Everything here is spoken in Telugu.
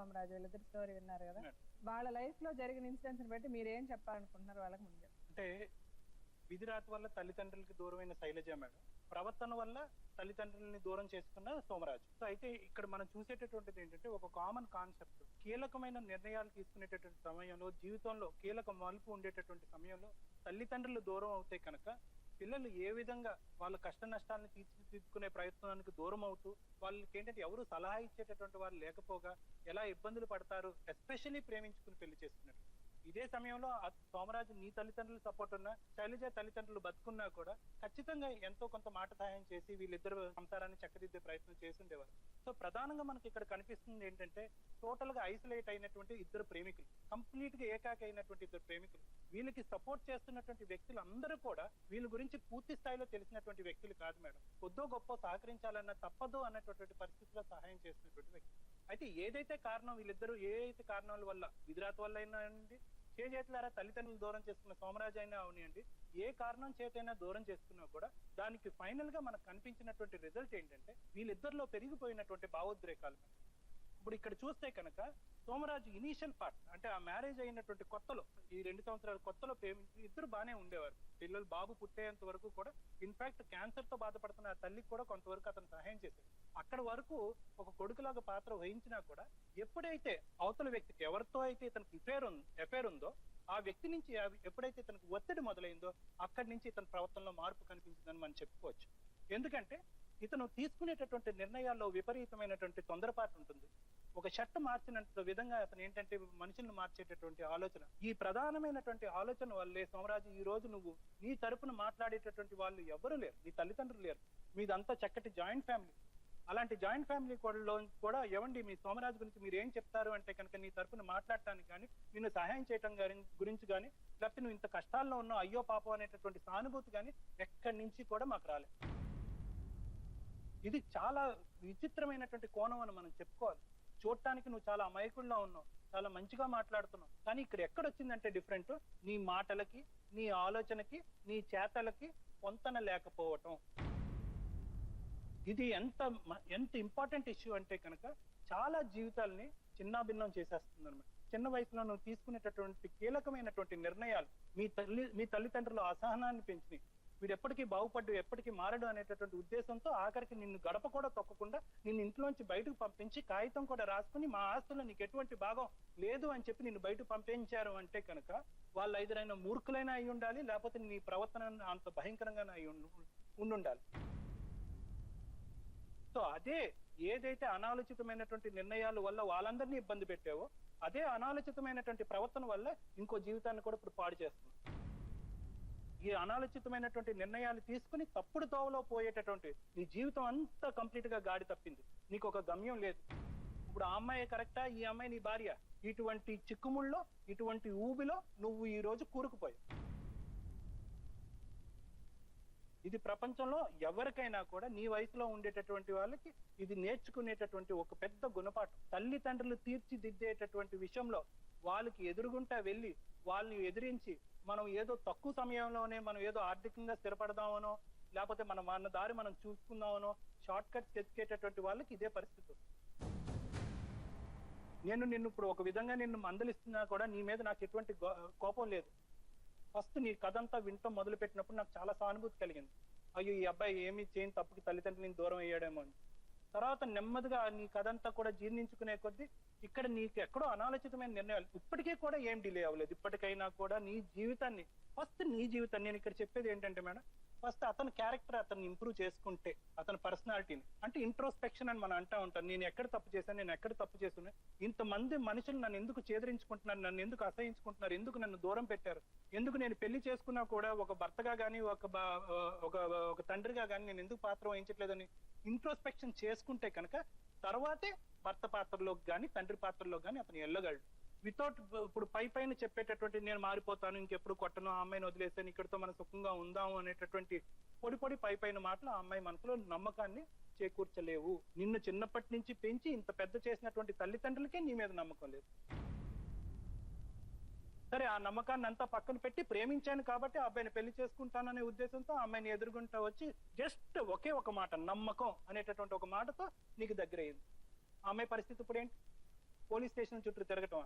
సోమరాజు వీళ్ళిద్దరు స్టోరీ విన్నారు కదా, వాళ్ళ లైఫ్ లో జరిగిన ఇన్సిడెంట్స్ బట్టి మీరు ఏం చెప్పాలనుకుంటున్నారు వాళ్ళకి ముందు? అంటే విధిరాత వల్ల తల్లిదండ్రులకి దూరమైన శైలజ మేడం, ప్రవర్తన వల్ల తల్లిదండ్రులని దూరం చేసుకున్న సోమరాజు. సో అయితే ఇక్కడ మనం చూసేటటువంటిది ఏంటంటే ఒక కామన్ కాన్సెప్ట్, కీలకమైన నిర్ణయాలు తీసుకునేటటువంటి సమయంలో, జీవితంలో కీలక మలుపు ఉండేటటువంటి సమయంలో తల్లిదండ్రులు దూరం అవుతే కనుక పిల్లలు ఏ విధంగా వాళ్ళ కష్ట నష్టాలను తీర్చిదిద్దుకునే ప్రయత్నానికి దూరం అవుతూ, వాళ్ళకి ఏంటంటే ఎవరు సలహా ఇచ్చేటటువంటి వాళ్ళు లేకపోగా ఎలా ఇబ్బందులు పడతారు, ఎస్పెషల్లీ ప్రేమించుకుని పెళ్లి చేసుకున్నారు. ఇదే సమయంలో సోమరాజు నీ తల్లిదండ్రులు సపోర్ట్ ఉన్నా, శైలజ తల్లిదండ్రులు బతుకున్నా కూడా ఖచ్చితంగా ఎంతో కొంత మాట సహాయం చేసి వీళ్ళిద్దరు సంసారాన్ని చక్కదిద్దే ప్రయత్నం చేసి ఉండేవారు. సో ప్రధానంగా మనకి ఇక్కడ కనిపిస్తుంది ఏంటంటే టోటల్ గా ఐసోలేట్ అయినటువంటి ఇద్దరు ప్రేమికులు, కంప్లీట్ గా ఏకాకి అయినటువంటి ఇద్దరు ప్రేమికులు. వీళ్ళకి సపోర్ట్ చేస్తున్నటువంటి వ్యక్తులు అందరూ కూడా వీళ్ళ గురించి పూర్తి స్థాయిలో తెలిసినటువంటి వ్యక్తులు కాదు మేడం. కొద్దో గొప్ప సహకరించాలన్న తప్పదు అన్నటువంటి పరిస్థితిలో సహాయం చేసినటువంటి వ్యక్తులు. అయితే ఏదైతే కారణం వీళ్ళిద్దరూ ఏ అయితే కారణాల వల్ల, విధిరాత వల్ల అయినా అండి, చేతులారా తల్లిదండ్రులు దూరం చేసుకున్న సోమరాజు అయినా అవనియండి, ఏ కారణం చేతైనా దూరం చేసుకున్నా కూడా దానికి ఫైనల్ గా మనకు కనిపించినటువంటి రిజల్ట్ ఏంటంటే వీళ్ళిద్దరిలో పెరిగిపోయినటువంటి భావోద్రేకాలు. ఇప్పుడు ఇక్కడ చూస్తే కనుక సోమరాజు ఇనీషియల్ పార్ట్ అంటే ఆ మ్యారేజ్ అయినటువంటి కొత్తలో, ఈ 2 సంవత్సరాల కొత్తలో ప్రేమించి ఇద్దరు బానే ఉండేవారు. పిల్లలు బాబు పుట్టేంత వరకు కూడా, ఇన్ఫాక్ట్ క్యాన్సర్ తో బాధపడుతున్న ఆ తల్లికి కూడా కొంతవరకు అతను సహాయం చేశాడు. అక్కడ వరకు ఒక కొడుకులాగా పాత్ర వహించినా కూడా ఎప్పుడైతే అవతల వ్యక్తికి ఎవరితో అయితే ఇతనికి ఎఫైర్ ఉందో ఆ వ్యక్తి నుంచి ఎప్పుడైతే ఇతనికి ఒత్తిడి మొదలైందో అక్కడి నుంచి ఇతని ప్రవర్తనలో మార్పు కనిపించిందని మనం చెప్పుకోవచ్చు. ఎందుకంటే ఇతను తీసుకునేటటువంటి నిర్ణయాల్లో విపరీతమైనటువంటి తొందరపాటు ఉంటుంది. ఒక షర్ట్ మార్చినంత విధంగా అతను ఏంటంటే మనుషులను మార్చేటటువంటి ఆలోచన, ఈ ప్రధానమైనటువంటి ఆలోచన వల్లే సోమరాజు ఈ రోజు నువ్వు నీ తరపున మాట్లాడేటటువంటి వాళ్ళు ఎవరు లేరు, నీ తల్లిదండ్రులు లేరు, మీదంతా చక్కటి జాయింట్ ఫ్యామిలీ. అలాంటి జాయింట్ ఫ్యామిలీ కూడా ఎవండి మీ సోమరాజు గురించి మీరు ఏం చెప్తారు అంటే కనుక నీ తరపున మాట్లాడటానికి కానీ, నిన్ను సహాయం చేయటం గురించి కానీ, లేకపోతే నువ్వు ఇంత కష్టాల్లో ఉన్నావు అయ్యో పాపం అనేటటువంటి సానుభూతి కానీ ఎక్కడి నుంచి కూడా మాకు రాలేదు. ఇది చాలా విచిత్రమైనటువంటి కోణం అని మనం చెప్పుకోవాలి. చూడటానికి నువ్వు చాలా అమాయకుల్లో ఉన్నావు, చాలా మంచిగా మాట్లాడుతున్నావు, కానీ ఇక్కడ ఎక్కడొచ్చిందంటే డిఫరెంట్, నీ మాటలకి, నీ ఆలోచనకి, నీ చేతలకి పొంతన లేకపోవటం. ఇది ఎంత ఇంపార్టెంట్ ఇష్యూ అంటే కనుక చాలా జీవితాలని చిన్నాభిన్నం చేసేస్తుంది అనమాట. చిన్న వయసులో నువ్వు తీసుకునేటటువంటి కీలకమైనటువంటి నిర్ణయాలు మీ తల్లిదండ్రుల అసహనాన్ని పెంచినాయి. వీడు ఎప్పటికీ బాగుపడ్డు, ఎప్పటికీ మారడు అనేటటువంటి ఉద్దేశంతో ఆఖరికి నిన్ను గడప కూడా తొక్కకుండా నిన్ను ఇంట్లోంచి బయటకు పంపించి కాగితం కూడా రాసుకుని మా ఆస్తుల్లో నీకు ఎటువంటి భాగం లేదు అని చెప్పి నిన్ను బయటకు పంపించారు అంటే కనుక వాళ్ళు ఎదురైన మూర్ఖులైనా అయి ఉండాలి, లేకపోతే నీ ప్రవర్తన అంత భయంకరంగా అయి ఉండాలి. సో అదే ఏదైతే అనాలోచితమైనటువంటి నిర్ణయాల వల్ల వాళ్ళందరినీ ఇబ్బంది పెట్టావో అదే అనాలోచితమైనటువంటి ప్రవర్తన వల్ల ఇంకో జీవితాన్ని కూడా ఇప్పుడు పాడు చేస్తుంది. ఈ అనాలోచితమైనటువంటి నిర్ణయాలు తీసుకుని తప్పుడు తోవలో పోయేటటువంటి నీ జీవితం అంతా కంప్లీట్ గా గాడి తప్పింది. నీకు ఒక గమ్యం లేదు. ఇప్పుడు ఆ అమ్మాయి కరెక్టా, ఈ అమ్మాయి నీ భార్య, ఇటువంటి చిక్కుముళ్ళలో, ఇటువంటి ఊబిలో నువ్వు ఈ రోజు కూరుకుపోయావు. ఇది ప్రపంచంలో ఎవరికైనా కూడా నీ వయసులో ఉండేటటువంటి వాళ్ళకి ఇది నేర్చుకునేటటువంటి ఒక పెద్ద గుణపాఠం. తల్లిదండ్రులు తీర్చిదిద్దేటటువంటి విషయంలో వాళ్ళకి ఎదురుగుంటా వెళ్ళి వాళ్ళని ఎదిరించి మనం ఏదో తక్కువ సమయంలోనే మనం ఏదో ఆర్థికంగా స్థిరపడదామనో, లేకపోతే మన దారి మనం చూసుకుందామనో షార్ట్ కట్స్ ఎత్తుకేటటువంటి వాళ్ళకి ఇదే పరిస్థితి. నిన్ను ఇప్పుడు ఒక విధంగా నిన్ను మందలిస్తున్నా కూడా నీ మీద నాకు ఎటువంటి కోపం లేదు. ఫస్ట్ నీ కథంతా వింటం మొదలు పెట్టినప్పుడు నాకు చాలా సానుభూతి కలిగింది. అయ్యో ఈ అబ్బాయి ఏమి చేయని తప్పుకి తల్లిదండ్రులని దూరం అయ్యాడేమో అని. తర్వాత నెమ్మదిగా నీ కథంతా కూడా జీర్ణించుకునే కొద్దీ ఇక్కడ నీకు ఎక్కడో అనాలోచితమైన నిర్ణయాలు ఇప్పటికీ కూడా ఏం డిలే అవ్వలేదు. ఇప్పటికైనా కూడా నీ జీవితాన్ని నేను ఇక్కడ చెప్పేది ఏంటంటే మేడం, ఫస్ట్ అతని క్యారెక్టర్ అతన్ని ఇంప్రూవ్ చేసుకుంటే, అతని పర్సనాలిటీని అంటే ఇంట్రోస్పెక్షన్ అని మనం అంటా ఉంటాం. నేను ఎక్కడ తప్పు చేశాను, నేను ఎక్కడ తప్పు చేస్తున్నా, ఇంతమంది మనుషులు నన్ను ఎందుకు చేదరించుకుంటున్నారు, నన్ను ఎందుకు అసహించుకుంటున్నారు, ఎందుకు నన్ను దూరం పెట్టారు, ఎందుకు నేను పెళ్లి చేసుకున్నా కూడా ఒక భర్తగా గానీ ఒక తండ్రిగా గానీ నేను ఎందుకు పాత్ర వహించట్లేదని ఇంట్రోస్పెక్షన్ చేసుకుంటే కనుక తర్వాతే భర్త పాత్రలోకి గానీ తండ్రి పాత్రలోకి గానీ అతను వెళ్ళగలడు. వితౌట్ ఇప్పుడు పైన చెప్పేటటువంటి నేను మారిపోతాను, ఇంకెప్పుడు కొట్టను, ఆ అమ్మాయిని వదిలేసాను, ఇక్కడితో మనం సుఖంగా ఉందాము అనేటటువంటి పొడి పైన మాటలు ఆ అమ్మాయి మనసులో నమ్మకాన్ని చేకూర్చలేవు. నిన్ను చిన్నప్పటి నుంచి పెంచి ఇంత పెద్ద చేసినటువంటి తల్లిదండ్రులకే నీ మీద నమ్మకం లేదు. సరే ఆ నమ్మకాన్ని అంతా పక్కన పెట్టి ప్రేమించాను కాబట్టి ఆ అబ్బాయిని పెళ్లి చేసుకుంటాననే ఉద్దేశంతో ఆ అమ్మాయిని ఎదుర్కొంటా వచ్చి జస్ట్ ఒకే ఒక మాట, నమ్మకం అనేటటువంటి ఒక మాటతో నీకు దగ్గర అయింది. ఆ అమ్మాయి పరిస్థితి ఇప్పుడు ఏంటి? పోలీస్ స్టేషన్ చుట్టూ తిరగటమా?